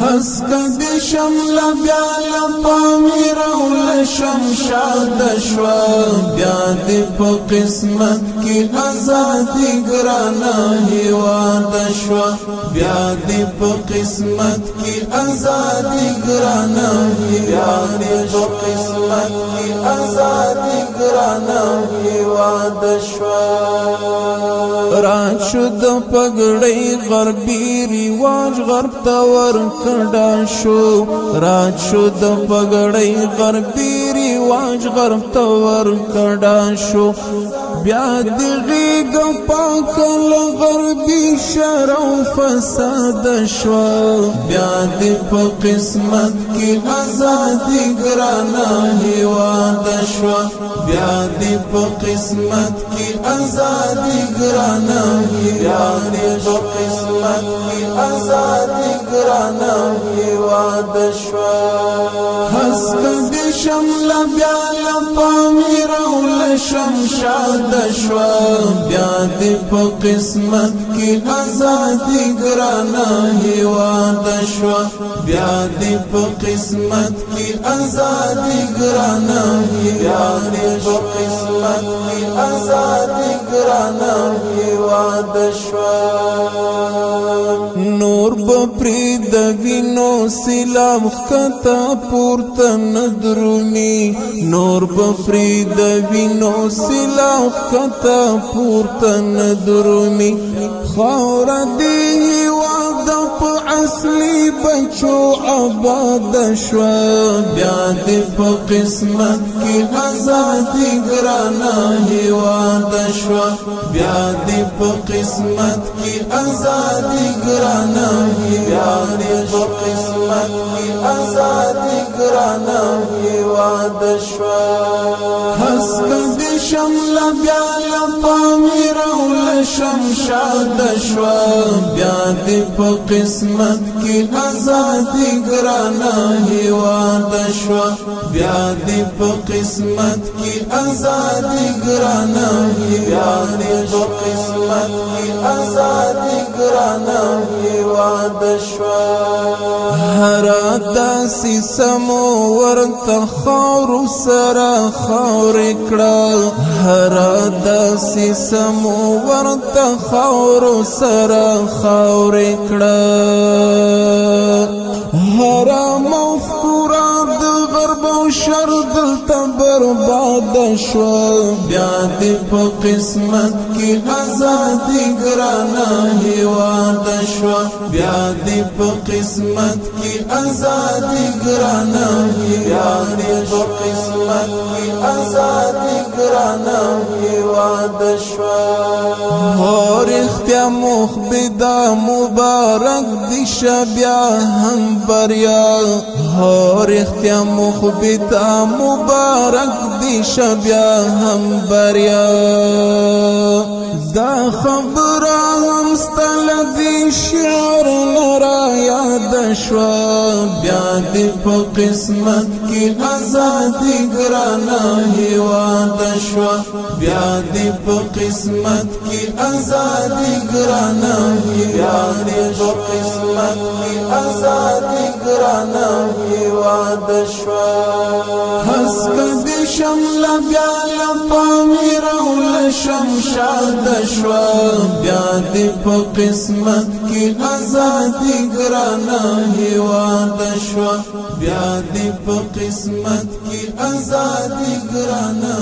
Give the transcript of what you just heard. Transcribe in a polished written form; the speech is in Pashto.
هسکه دی شمل بیا لپامیر او لشمشاد شوا بیا دی پا قسمت کی ازادی گرانا هیواد شوا بیا دی پا قسمت کی ازادی گرانا بیا دی پا قسمت کی ازادی گرانا هیواد شوا رات شد پگڑی غربی رواج غرب تور کڑا شو رات شد پگڑی غربی رواج غرب تور کڑا شو بیا دی غیگ پاکل غربی شر و فساد شو بیا دی پا قسمت کی ازادی گرانا هیواد شو بیا دی پا قسمت کی ازادی گرانا بیا دی پا قسمت کی ازادی گرانا هیواد شو هسکه دی شمل بیا لپامیر او لشمشاد شوا بیا دی پا قسمت کی ازادی گرانا هیواد شوا بیا دی پا قسمت کی ازادی گرانا بیا دی پا قسمت کی ازادی گرانا هیواد شوا نور بپرید وینو سیلاب خطا پورتا ندرومی نور بپرید وینو سیلاب خطا پورتا ندرومی خور دی هیواد پا اصلی بچو عباد شوا بیا دی پا قسمت کی ازادی گرانا هیواد شوا بیا دی پا قسمت کی ازادی گرانا بیا دی پا قسمت کی ازادی گرانا هیواد شوا هسکه دی شمل بیا لپامیر او لشمشاد شوا بیا دی پا قسمت کی ازادی گرانا هیواد شوا بیا دی پا قسمت کی ازادی گرانا بیا دی پا قسمت کی ازادی گرانا هیواد شوا هر داسی سمو ورته خاورو سره خاورې کړه هر داسی سمو ورته خاورو سره خاورې کړه هر مفکوره د غرب او شر دلته برباد شوه بیا دې په قسمت کې ازادي ګرانه هېواد شوه بیا دې په قسمت کې ازادي ګرانه بیا دې په قسمت کې ازادي ګرانه هېواد شوه هو رښتیا مخبدا مبارک دي شبیا هم بریا هو رښتیا مخبدا مبارک دي شبیا هم بریا دا خبره هم ستل دي شعر لرا یاد شوا بیا دې په قسمت کې ازادي ګرانه هېواد شوا بیا دې په قسمت کې ازادي ګرانه بیا دې په قسمت کې ازادي ګرانه هېواد شوا هسکه دې شمل بیا لپامیر او لشمشاد شوا بیا دې په قسمت کې ازادي ګرانه هېواد شوا بیا دې په قسمت کې ازادي ګرانه